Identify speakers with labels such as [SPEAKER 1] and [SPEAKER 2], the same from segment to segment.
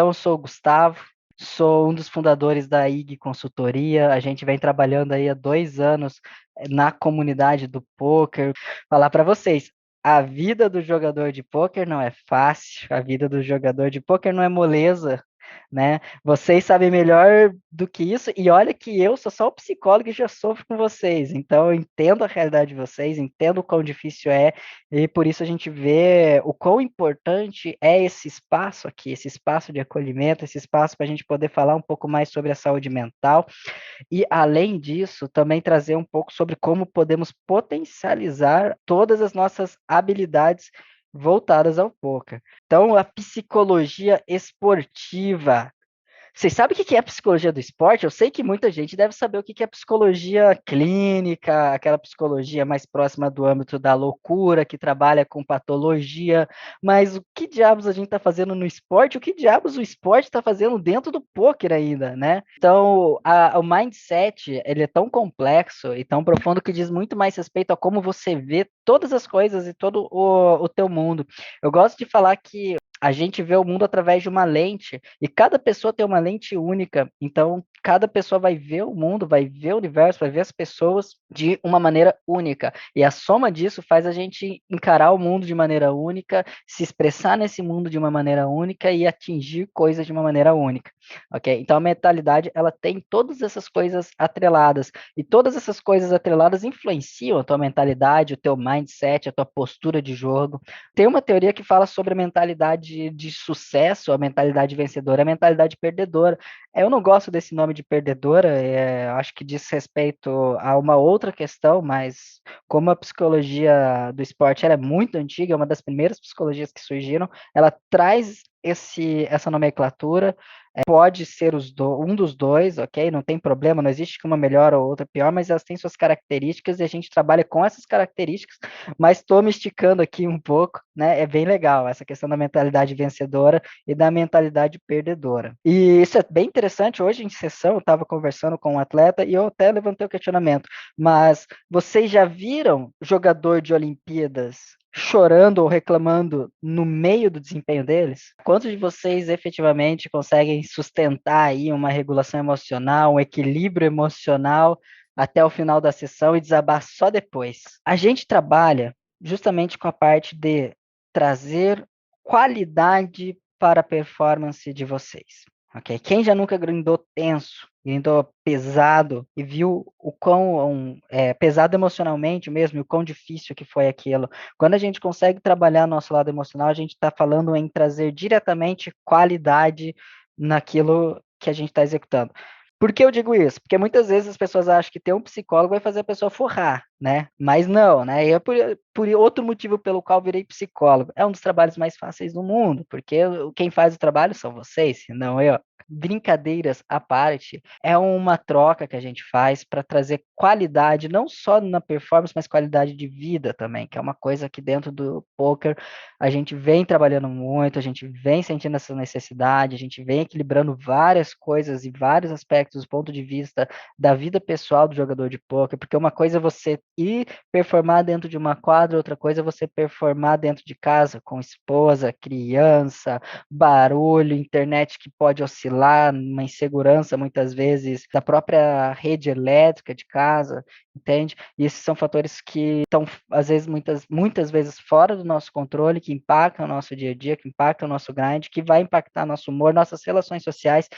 [SPEAKER 1] Então, eu sou o Gustavo, sou um dos fundadores da IG Consultoria. A gente vem trabalhando aí há 2 anos na comunidade do poker. Falar para vocês, a vida do jogador de poker não é fácil, a vida do jogador de poker não é moleza, né? Vocês sabem melhor do que isso, e olha que eu sou só o psicólogo e já sofro com vocês, então eu entendo a realidade de vocês, entendo o quão difícil é, e por isso a gente vê o quão importante é esse espaço aqui, esse espaço de acolhimento, esse espaço para a gente poder falar um pouco mais sobre a saúde mental, e além disso, também trazer um pouco sobre como podemos potencializar todas as nossas habilidades voltadas ao poker. Então, a psicologia esportiva. Vocês sabem o que é a psicologia do esporte? Eu sei que muita gente deve saber o que é psicologia clínica, aquela psicologia mais próxima do âmbito da loucura, que trabalha com patologia, mas o que diabos a gente está fazendo no esporte? O que diabos o esporte está fazendo dentro do poker ainda, né? Então, o mindset, ele é tão complexo e tão profundo que diz muito mais respeito a como você vê todas as coisas e todo o teu mundo. Eu gosto de falar que a gente vê o mundo através de uma lente e cada pessoa tem uma lente única. Então, cada pessoa vai ver o mundo, vai ver o universo, vai ver as pessoas de uma maneira única. E a soma disso faz a gente encarar o mundo de maneira única, se expressar nesse mundo de uma maneira única e atingir coisas de uma maneira única. Ok? Então, a mentalidade ela tem todas essas coisas atreladas e todas essas coisas atreladas influenciam a tua mentalidade, o teu mindset, a tua postura de jogo. Tem uma teoria que fala sobre a mentalidade de sucesso, a mentalidade vencedora, a mentalidade perdedora. Eu não gosto desse nome de perdedora, acho que diz respeito a uma outra questão, mas como a psicologia do esporte ela é muito antiga, é uma das primeiras psicologias que surgiram, ela traz essa nomenclatura, pode ser um dos dois, ok? Não tem problema, não existe uma melhor ou outra pior, mas elas têm suas características e a gente trabalha com essas características, mas estou me esticando aqui um pouco, né? É bem legal essa questão da mentalidade vencedora e da mentalidade perdedora. E isso é bem interessante. Hoje em sessão eu estava conversando com um atleta e eu até levantei o questionamento, mas vocês já viram jogador de Olimpíadas chorando ou reclamando no meio do desempenho deles? Quantos de vocês efetivamente conseguem sustentar aí uma regulação emocional, um equilíbrio emocional até o final da sessão e desabar só depois? A gente trabalha justamente com a parte de trazer qualidade para a performance de vocês. Ok? Quem já nunca grindou tenso, grindou pesado e viu o quão pesado emocionalmente mesmo, e o quão difícil que foi aquilo. Quando a gente consegue trabalhar nosso lado emocional, a gente está falando em trazer diretamente qualidade naquilo que a gente está executando. Por que eu digo isso? Porque muitas vezes as pessoas acham que ter um psicólogo vai fazer a pessoa forrar, né? Mas não, né? E é por outro motivo pelo qual virei psicólogo. É um dos trabalhos mais fáceis do mundo, porque quem faz o trabalho são vocês, não eu. Brincadeiras à parte, é uma troca que a gente faz para trazer qualidade, não só na performance, mas qualidade de vida também, que é uma coisa que dentro do poker a gente vem trabalhando muito, a gente vem sentindo essa necessidade, a gente vem equilibrando várias coisas e vários aspectos do ponto de vista da vida pessoal do jogador de poker, porque uma coisa é você ir performar dentro de uma quadra, outra coisa é você performar dentro de casa, com esposa, criança, barulho, internet que pode oscilar, uma insegurança muitas vezes da própria rede elétrica de casa, entende? E esses são fatores que estão, às vezes, muitas vezes fora do nosso controle, que impactam o nosso dia a dia, que impactam o nosso grind, que vai impactar nosso humor, nossas relações sociais.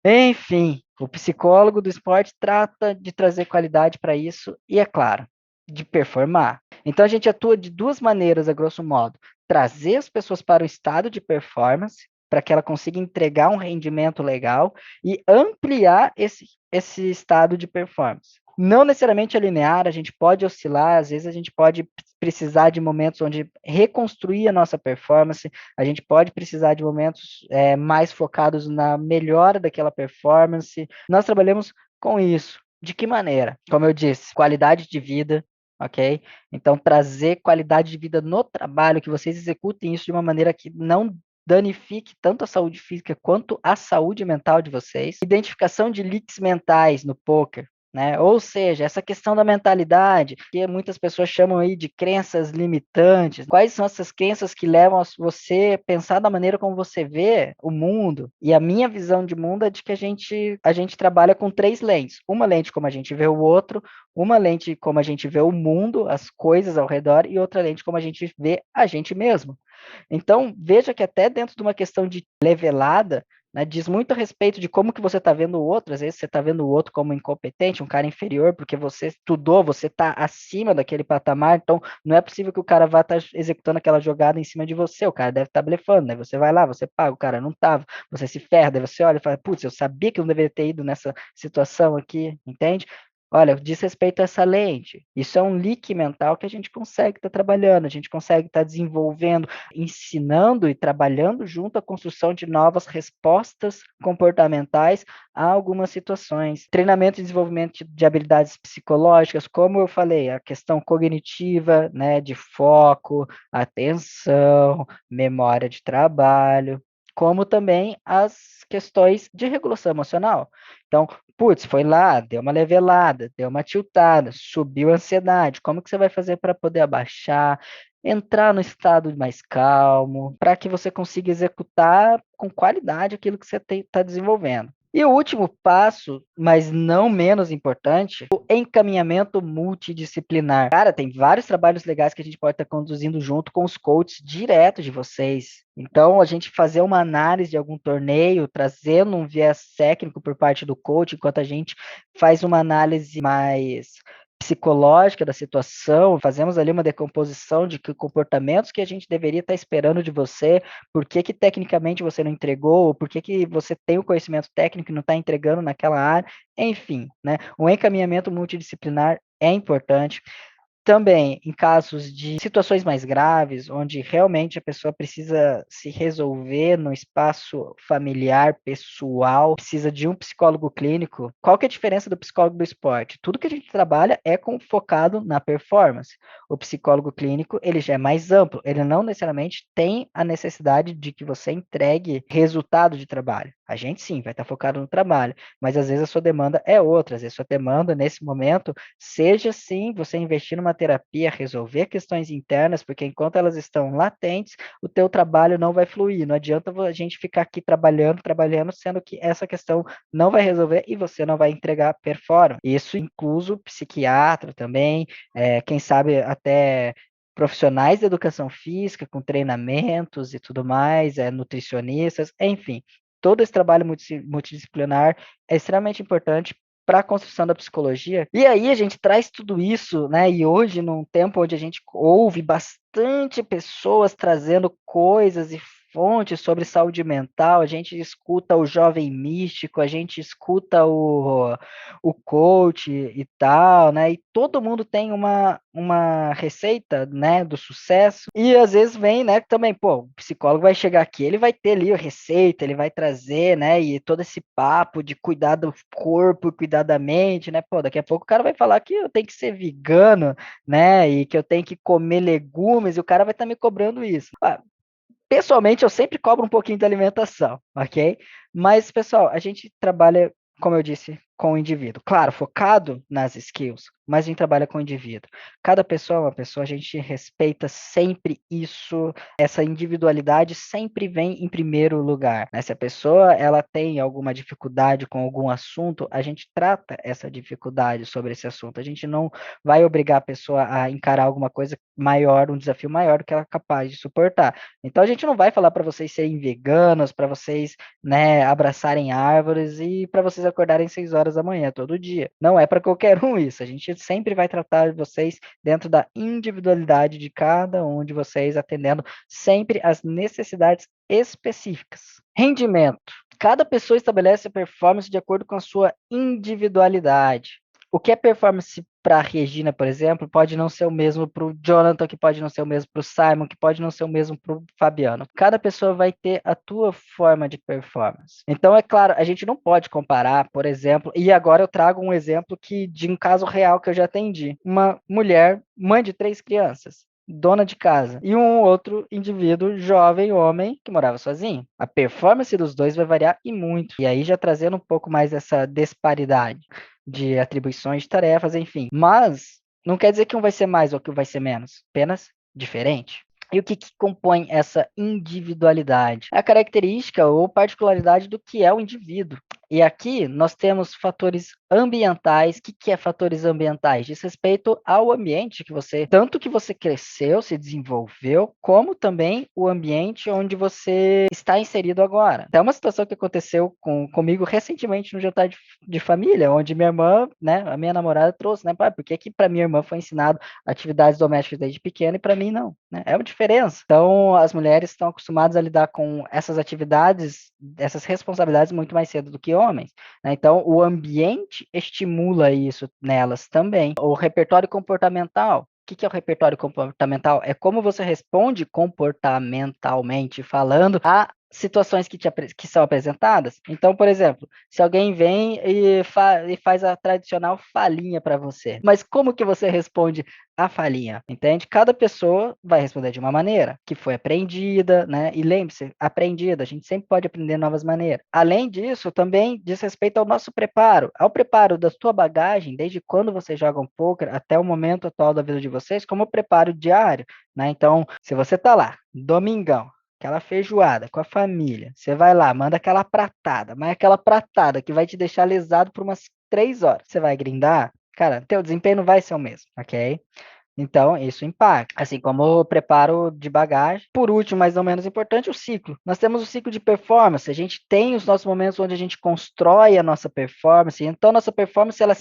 [SPEAKER 1] Enfim, o psicólogo do esporte trata de trazer qualidade para isso e, é claro, de performar. Então, a gente atua de duas maneiras, a grosso modo: trazer as pessoas para o estado de performance, para que ela consiga entregar um rendimento legal e ampliar esse estado de performance. Não necessariamente é linear, a gente pode oscilar, às vezes a gente pode precisar de momentos onde reconstruir a nossa performance, a gente pode precisar de momentos mais focados na melhora daquela performance. Nós trabalhamos com isso. De que maneira? Como eu disse, qualidade de vida, ok? Então, trazer qualidade de vida no trabalho, que vocês executem isso de uma maneira que não danifique tanto a saúde física quanto a saúde mental de vocês. Identificação de leaks mentais no poker, né? Ou seja, essa questão da mentalidade, que muitas pessoas chamam aí de crenças limitantes. Quais são essas crenças que levam a você a pensar da maneira como você vê o mundo? E a minha visão de mundo é de que a gente trabalha com três lentes. Uma lente como a gente vê o outro, uma lente como a gente vê o mundo, as coisas ao redor, e outra lente como a gente vê a gente mesmo. Então, veja que até dentro de uma questão de levelada, né, diz muito a respeito de como que você está vendo o outro. Às vezes você está vendo o outro como incompetente, um cara inferior, porque você estudou, você está acima daquele patamar, então não é possível que o cara vá estar executando aquela jogada em cima de você, o cara deve estar blefando, né? Você vai lá, você paga, o cara não estava, você se ferra, daí você olha e fala, putz, eu sabia que eu não deveria ter ido nessa situação aqui, entende? Olha, diz respeito a essa lente. Isso é um leak mental que a gente consegue estar trabalhando, a gente consegue estar desenvolvendo, ensinando e trabalhando junto à construção de novas respostas comportamentais a algumas situações. Treinamento e desenvolvimento de habilidades psicológicas, como eu falei, a questão cognitiva, né, de foco, atenção, memória de trabalho, como também as questões de regulação emocional. Então, putz, foi lá, deu uma levelada, deu uma tiltada, subiu a ansiedade. Como que você vai fazer para poder abaixar, entrar no estado mais calmo, para que você consiga executar com qualidade aquilo que você está desenvolvendo? E o último passo, mas não menos importante, o encaminhamento multidisciplinar. Cara, tem vários trabalhos legais que a gente pode estar conduzindo junto com os coaches direto de vocês. Então, a gente fazer uma análise de algum torneio, trazendo um viés técnico por parte do coach, enquanto a gente faz uma análise mais psicológica da situação, fazemos ali uma decomposição de que comportamentos que a gente deveria estar esperando de você, por que que tecnicamente você não entregou, por que que você tem o conhecimento técnico e não está entregando naquela área, enfim, né? O encaminhamento multidisciplinar é importante. Também, em casos de situações mais graves, onde realmente a pessoa precisa se resolver no espaço familiar, pessoal, precisa de um psicólogo clínico, qual que é a diferença do psicólogo do esporte? Tudo que a gente trabalha é focado na performance. O psicólogo clínico, ele já é mais amplo, ele não necessariamente tem a necessidade de que você entregue resultado de trabalho. A gente sim, vai estar focado no trabalho, mas às vezes a sua demanda é outra, às vezes a sua demanda nesse momento seja sim você investir numa terapia, resolver questões internas, porque enquanto elas estão latentes, o teu trabalho não vai fluir. Não adianta a gente ficar aqui trabalhando, trabalhando, sendo que essa questão não vai resolver e você não vai entregar performance. Isso incluso psiquiatra também, quem sabe até profissionais de educação física, com treinamentos e tudo mais, nutricionistas, enfim. Todo esse trabalho multidisciplinar é extremamente importante para a construção da psicologia. E aí a gente traz tudo isso, né? E hoje, num tempo onde a gente ouve bastante pessoas trazendo coisas e fontes sobre saúde mental, a gente escuta o jovem místico, a gente escuta o coach e tal, né? E todo mundo tem uma receita, né, do sucesso. E às vezes vem, né, também, pô, o psicólogo vai chegar aqui, ele vai ter ali a receita, ele vai trazer, né, e todo esse papo de cuidar do corpo, cuidar da mente, né? Pô, daqui a pouco o cara vai falar que eu tenho que ser vegano, né, e que eu tenho que comer legumes, e o cara vai estar me cobrando isso. Pessoalmente, eu sempre cobro um pouquinho de alimentação, ok? Mas, pessoal, a gente trabalha, como eu disse, com o indivíduo. Claro, focado nas skills, mas a gente trabalha com o indivíduo. Cada pessoa é uma pessoa, a gente respeita sempre isso, essa individualidade sempre vem em primeiro lugar, né? Se a pessoa ela tem alguma dificuldade com algum assunto, a gente trata essa dificuldade sobre esse assunto. A gente não vai obrigar a pessoa a encarar alguma coisa maior, um desafio maior do que ela é capaz de suportar. Então a gente não vai falar para vocês serem veganos, para vocês, né, abraçarem árvores e para vocês acordarem 6 horas da manhã todo dia. Não é para qualquer um isso. A gente sempre vai tratar vocês dentro da individualidade de cada um de vocês, atendendo sempre as necessidades específicas. Rendimento. Cada pessoa estabelece a performance de acordo com a sua individualidade. O que é performance para a Regina, por exemplo, pode não ser o mesmo para o Jonathan, que pode não ser o mesmo para o Simon, que pode não ser o mesmo para o Fabiano. Cada pessoa vai ter a tua forma de performance. Então, é claro, a gente não pode comparar, por exemplo, e agora eu trago um exemplo de um caso real que eu já atendi. Uma mulher, mãe de 3 crianças. dona de casa, e um outro indivíduo jovem, homem, que morava sozinho. A performance dos dois vai variar e muito. E aí já trazendo um pouco mais essa disparidade de atribuições de tarefas, enfim. Mas não quer dizer que um vai ser mais ou que um vai ser menos, apenas diferente. E o que compõe essa individualidade? É a característica ou particularidade do que é o indivíduo. E aqui nós temos fatores ambientais. O que é fatores ambientais? Diz respeito ao ambiente que você, tanto que você cresceu, se desenvolveu, como também o ambiente onde você está inserido agora. Até uma situação que aconteceu comigo recentemente no jantar de família, onde minha irmã, né, a minha namorada trouxe, né, pai, porque que para minha irmã foi ensinado atividades domésticas desde pequena e para mim não, né? É uma diferença. Então, as mulheres estão acostumadas a lidar com essas atividades, essas responsabilidades muito mais cedo do que homens, né? Então, o ambiente estimula isso nelas também. O repertório comportamental. O que é o repertório comportamental? É como você responde comportamentalmente falando a situações que são apresentadas. Então, por exemplo, se alguém vem e faz a tradicional falinha para você, mas como que você responde a falinha? Entende? Cada pessoa vai responder de uma maneira que foi aprendida, né? E lembre-se, aprendida, a gente sempre pode aprender novas maneiras. Além disso, também diz respeito ao nosso preparo, ao preparo da sua bagagem, desde quando você joga um poker até o momento atual da vida de vocês, como preparo diário, né? Então, se você tá lá, domingão, aquela feijoada com a família, você vai lá, manda aquela pratada, mas aquela pratada que vai te deixar lesado por umas 3 horas. Você vai grindar? Cara, teu desempenho não vai ser o mesmo, ok? Então, isso impacta. Assim como o preparo de bagagem. Por último, mas não menos importante, o ciclo. Nós temos o ciclo de performance. A gente tem os nossos momentos onde a gente constrói a nossa performance. Então, nossa performance, ela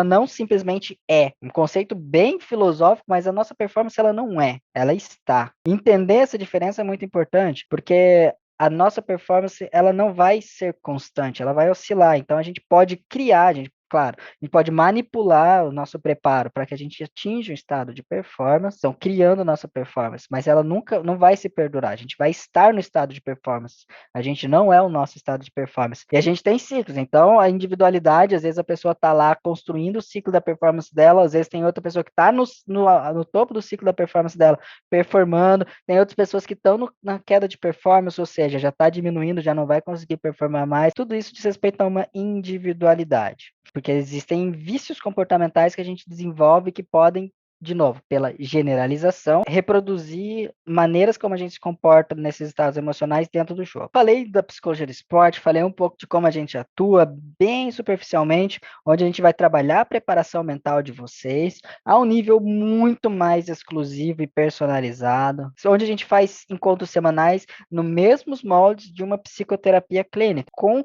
[SPEAKER 1] não simplesmente é. Um conceito bem filosófico, mas a nossa performance, ela não é. Ela está. Entender essa diferença é muito importante, porque a nossa performance, ela não vai ser constante, ela vai oscilar. Então, a gente pode criar, claro, a gente pode manipular o nosso preparo para que a gente atinja um estado de performance, então criando nossa performance, mas ela nunca não vai se perdurar. A gente vai estar no estado de performance. A gente não é o nosso estado de performance. E a gente tem ciclos, então a individualidade, às vezes a pessoa está lá construindo o ciclo da performance dela, às vezes tem outra pessoa que está no topo do ciclo da performance dela, performando, tem outras pessoas que estão na queda de performance, ou seja, já está diminuindo, já não vai conseguir performar mais. Tudo isso diz respeito a uma individualidade. Porque existem vícios comportamentais que a gente desenvolve que podem, de novo, pela generalização, reproduzir maneiras como a gente se comporta nesses estados emocionais dentro do jogo. Falei da psicologia do esporte, falei um pouco de como a gente atua, bem superficialmente, onde a gente vai trabalhar a preparação mental de vocês a um nível muito mais exclusivo e personalizado, onde a gente faz encontros semanais no mesmos moldes de uma psicoterapia clínica, com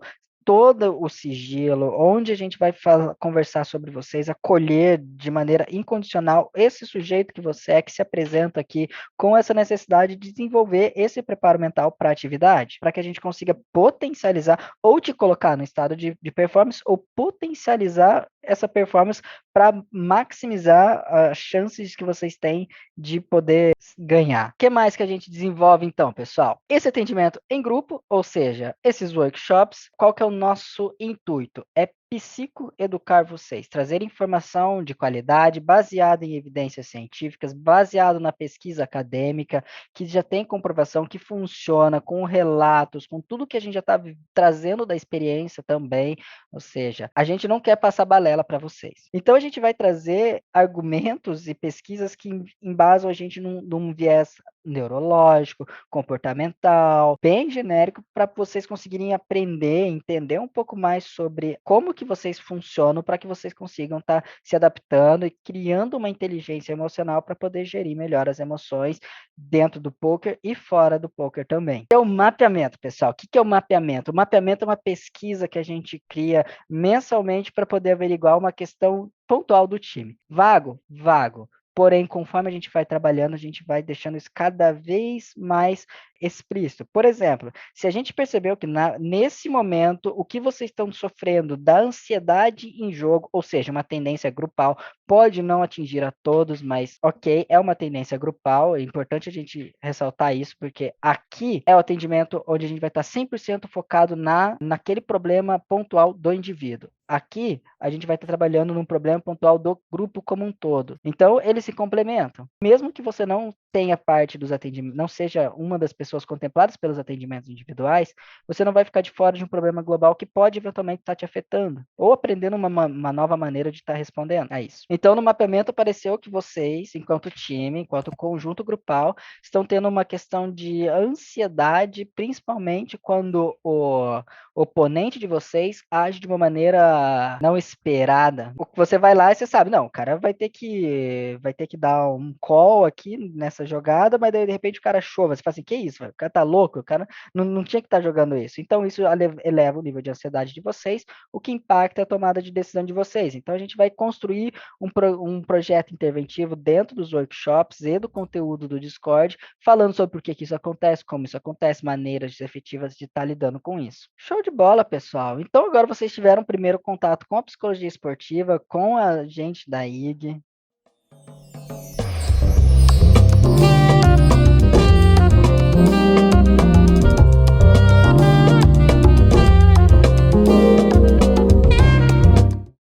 [SPEAKER 1] todo o sigilo, onde a gente vai conversar sobre vocês, acolher de maneira incondicional esse sujeito que você é, que se apresenta aqui com essa necessidade de desenvolver esse preparo mental para a atividade, para que a gente consiga potencializar ou te colocar no estado de performance ou potencializar essa performance para maximizar as chances que vocês têm de poder ganhar. O que mais que a gente desenvolve então, pessoal? Esse atendimento em grupo, ou seja, esses workshops, qual que é o nosso intuito? É psicoeducar vocês, trazer informação de qualidade baseada em evidências científicas, baseado na pesquisa acadêmica, que já tem comprovação que funciona, com relatos, com tudo que a gente já está trazendo da experiência também, ou seja, a gente não quer passar balela para vocês. Então a gente vai trazer argumentos e pesquisas que embasam a gente num viés neurológico, comportamental, bem genérico, para vocês conseguirem aprender, entender um pouco mais sobre como que vocês funcionam, para que vocês consigam estar se adaptando e criando uma inteligência emocional para poder gerir melhor as emoções dentro do poker e fora do poker também. É o mapeamento, pessoal. O que é o mapeamento? O mapeamento é uma pesquisa que a gente cria mensalmente para poder averiguar uma questão pontual do time. Vago? Vago. Porém, conforme a gente vai trabalhando, a gente vai deixando isso cada vez mais explícito. Por exemplo, se a gente percebeu que nesse momento o que vocês estão sofrendo da ansiedade em jogo, ou seja, uma tendência grupal, pode não atingir a todos, mas ok, é uma tendência grupal, é importante a gente ressaltar isso, porque aqui é o atendimento onde a gente vai estar 100% focado naquele problema pontual do indivíduo. Aqui, a gente vai estar trabalhando num problema pontual do grupo como um todo. Então, eles se complementam. Mesmo que você não tenha parte dos atendimentos, não seja uma das pessoas contempladas pelos atendimentos individuais, você não vai ficar de fora de um problema global que pode eventualmente estar te afetando, ou aprendendo uma nova maneira de estar respondendo a isso. Então, no mapeamento apareceu que vocês, enquanto time, enquanto conjunto grupal, estão tendo uma questão de ansiedade, principalmente quando o oponente de vocês age de uma maneira não esperada. Você vai lá e você sabe, não, o cara vai ter que dar um call aqui nessa jogada, mas daí de repente o cara chova. Você fala assim, que isso, velho? O cara tá louco, o cara não tinha que estar jogando isso. Então isso eleva o nível de ansiedade de vocês, o que impacta a tomada de decisão de vocês. Então a gente vai construir um projeto interventivo dentro dos workshops e do conteúdo do Discord, falando sobre por que isso acontece, como isso acontece, maneiras efetivas de estar lidando com isso. Show de bola, pessoal. Então agora vocês tiveram o primeiro contato com a psicologia esportiva, com a gente da IG.